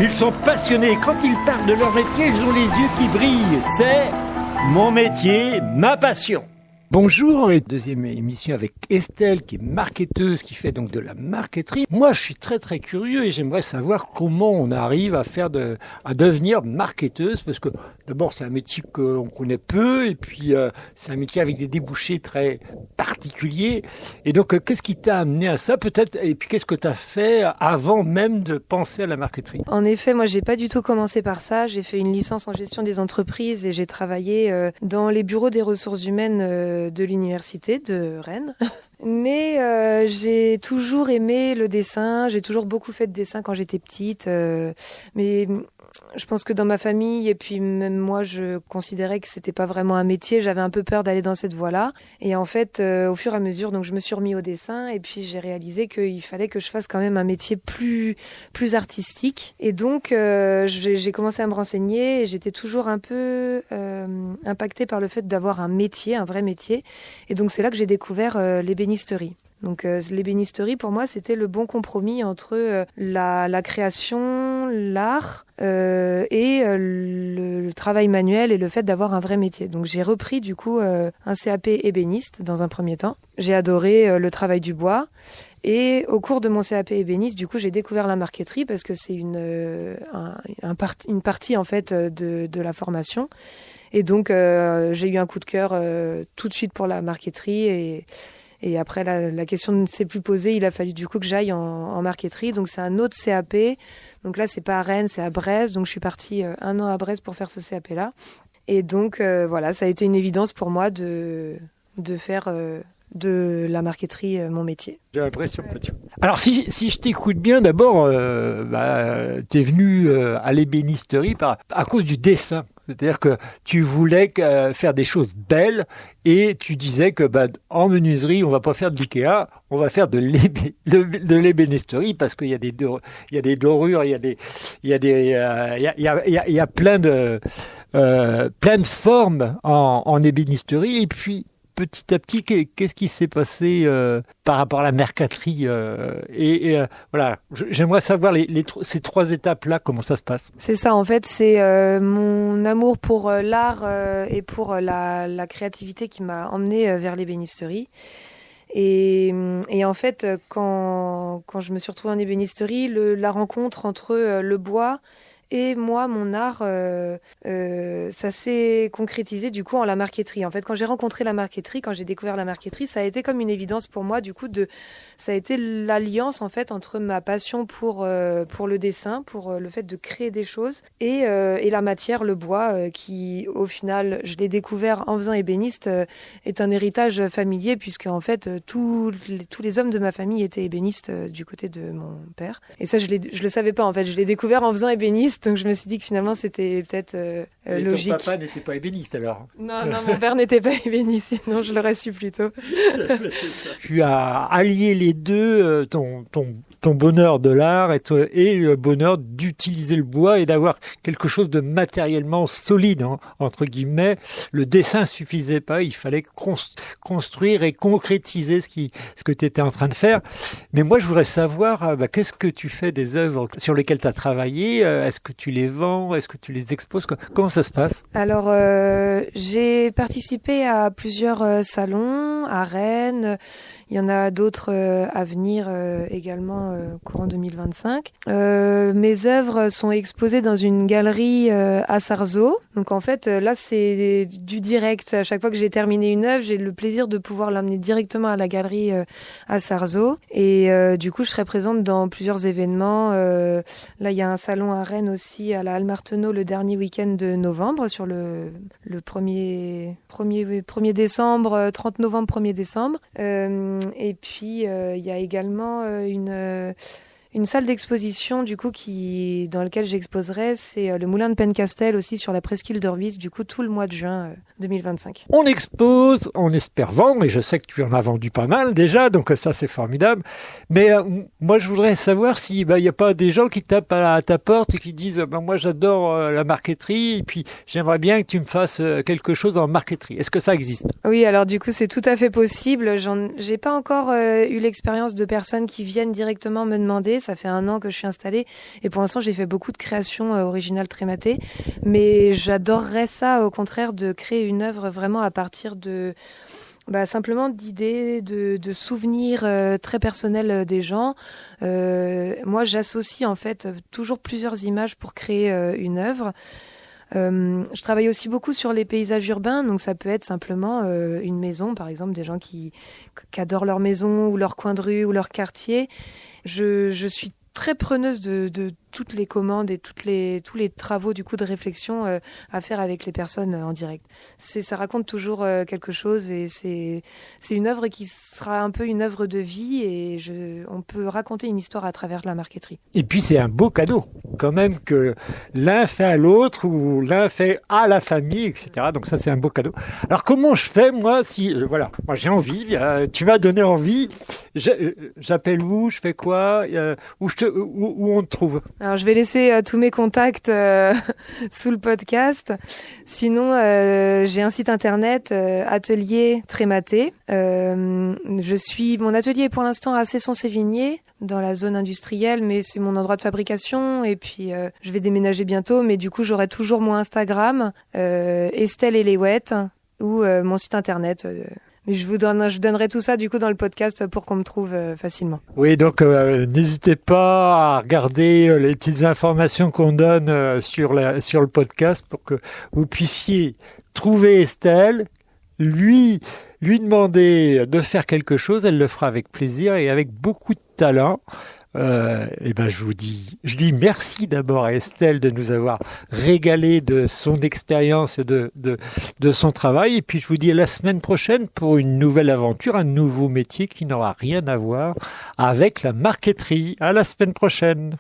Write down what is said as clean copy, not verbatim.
Ils sont passionnés. Quand ils parlent de leur métier, ils ont les yeux qui brillent. C'est mon métier, ma passion. Bonjour, et deuxième émission avec Estelle qui est marketeuse, qui fait donc de la marqueterie. Moi, je suis très très curieux et j'aimerais savoir comment on arrive à devenir marketeuse, parce que d'abord c'est un métier qu'on connaît peu et puis c'est un métier avec des débouchés très particuliers. Et donc qu'est-ce qui t'a amené à ça peut-être, et puis qu'est-ce que tu as fait avant même de penser à la marqueterie? En effet, moi j'ai pas du tout commencé par ça. J'ai fait une licence en gestion des entreprises et j'ai travaillé dans les bureaux des ressources humaines de l'université de Rennes. Mais j'ai toujours aimé le dessin, j'ai toujours beaucoup fait de dessin quand j'étais petite, mais je pense que dans ma famille et puis même moi je considérais que c'était pas vraiment un métier, j'avais un peu peur d'aller dans cette voie-là, et en fait au fur et à mesure donc je me suis remis au dessin et puis j'ai réalisé qu'il fallait que je fasse quand même un métier plus artistique, et donc j'ai commencé à me renseigner et j'étais toujours un peu impactée par le fait d'avoir un métier, un vrai métier, et donc c'est là que j'ai découvert l'ébénisterie. Donc l'ébénisterie pour moi c'était le bon compromis entre la création, l'art et le travail manuel et le fait d'avoir un vrai métier. Donc j'ai repris du coup un CAP ébéniste dans un premier temps. J'ai adoré le travail du bois. Et au cours de mon CAP ébéniste, du coup, j'ai découvert la marqueterie parce que c'est une partie en fait de la formation. Et donc j'ai eu un coup de cœur tout de suite pour la marqueterie, et après, la question ne s'est plus posée. Il a fallu du coup que j'aille en marqueterie. Donc, c'est un autre CAP. Donc là, c'est pas à Rennes, c'est à Brest. Donc, je suis partie 1 an à Brest pour faire ce CAP-là. Et donc, voilà, ça a été une évidence pour moi de faire de la marqueterie mon métier. J'ai l'impression que tu... Alors, si je t'écoute bien, d'abord, t'es venu à l'ébénisterie à cause du dessin. C'est-à-dire que tu voulais faire des choses belles et tu disais que en menuiserie, on va pas faire de l'IKEA, on va faire de l'ébénisterie parce qu'il y a des dorures, il y a plein de formes en ébénisterie. Et puis petit à petit, qu'est-ce qui s'est passé par rapport à la marqueterie voilà, j'aimerais savoir ces 3 étapes-là, comment ça se passe. C'est ça, en fait, c'est mon amour pour l'art et pour la créativité qui m'a emmenée vers l'ébénisterie. Et en fait, quand je me suis retrouvée en ébénisterie, la rencontre entre le bois et moi, mon art, ça s'est concrétisé du coup en la marqueterie. En fait, quand j'ai rencontré la marqueterie, quand j'ai découvert la marqueterie, ça a été comme une évidence pour moi. Du coup, ça a été l'alliance en fait entre ma passion pour le dessin, pour le fait de créer des choses, et la matière, le bois, qui au final, je l'ai découvert en faisant ébéniste, est un héritage familier, puisque en fait tous les hommes de ma famille étaient ébénistes du côté de mon père. Et ça, je le savais pas en fait. Je l'ai découvert en faisant ébéniste. Donc je me suis dit que finalement c'était peut-être logique. Et ton papa n'était pas ébéniste alors? Non, mon père n'était pas ébéniste, sinon je l'aurais su plus tôt. Tu as allié les deux, ton bonheur de l'art et le bonheur d'utiliser le bois et d'avoir quelque chose de matériellement solide, entre guillemets. Le dessin suffisait pas, il fallait construire et concrétiser ce que tu étais en train de faire. Mais moi je voudrais savoir, qu'est-ce que tu fais des œuvres sur lesquelles tu as travaillé? Est-ce que tu les vends? Est-ce que tu les exposes? Comment ça se passe? Alors, j'ai participé à plusieurs salons à Rennes. Il y en a d'autres à venir également courant 2025. Mes œuvres sont exposées dans une galerie à Sarzeau. Donc en fait, là, c'est du direct. À chaque fois que j'ai terminé une œuvre, j'ai le plaisir de pouvoir l'amener directement à la galerie à Sarzeau. Et du coup, je serai présente dans plusieurs événements. Là, il y a un salon à Rennes aussi, à la Halle Marteneau, le dernier week-end de novembre, sur le 1er décembre, 30 novembre, 1er décembre. Et puis, il y a également une salle d'exposition du coup dans laquelle j'exposerai, c'est le Moulin de Pencastel aussi sur la presqu'île d'Orvis, du coup tout le mois de juin 2025. On expose, on espère vendre, et je sais que tu en as vendu pas mal déjà, donc ça c'est formidable. Mais moi je voudrais savoir si il y a pas des gens qui tapent à ta porte et qui disent moi j'adore la marqueterie et puis j'aimerais bien que tu me fasses quelque chose en marqueterie. Est-ce que ça existe? Oui, alors du coup c'est tout à fait possible. J'ai pas encore eu l'expérience de personnes qui viennent directement me demander. Ça fait 1 an que je suis installée et pour l'instant, j'ai fait beaucoup de créations originales trématées. Mais j'adorerais ça, au contraire, de créer une œuvre vraiment à partir de... simplement d'idées, de souvenirs très personnels des gens. Moi, j'associe en fait toujours plusieurs images pour créer une œuvre. Je travaille aussi beaucoup sur les paysages urbains, donc ça peut être simplement une maison, par exemple, des gens qui adorent leur maison ou leur coin de rue ou leur quartier. Je suis très preneuse de toutes les commandes et tous les travaux du coup de réflexion à faire avec les personnes en direct. Ça raconte toujours quelque chose et c'est une œuvre qui sera un peu une œuvre de vie et on peut raconter une histoire à travers la marqueterie. Et puis c'est un beau cadeau quand même que l'un fait à l'autre ou l'un fait à la famille, etc. Donc ça c'est un beau cadeau. Alors comment je fais moi si moi j'ai envie, tu m'as donné envie, j'appelle où, je fais quoi, où on te trouve? Alors, je vais laisser tous mes contacts sous le podcast. Sinon, j'ai un site internet, Atelier Trématé. Mon atelier est pour l'instant à Cesson-Sévigné, dans la zone industrielle, mais c'est mon endroit de fabrication. Et puis, je vais déménager bientôt, mais du coup, j'aurai toujours mon Instagram, Estelle Eléouette, ou mon site internet. Mais je donnerai tout ça du coup dans le podcast pour qu'on me trouve facilement. Oui, donc n'hésitez pas à regarder les petites informations qu'on donne sur le podcast pour que vous puissiez trouver Estelle, lui demander de faire quelque chose. Elle le fera avec plaisir et avec beaucoup de talent. Je dis merci d'abord à Estelle de nous avoir régalé de son expérience et de son travail. Et puis je vous dis à la semaine prochaine pour une nouvelle aventure, un nouveau métier qui n'aura rien à voir avec la marqueterie. À la semaine prochaine.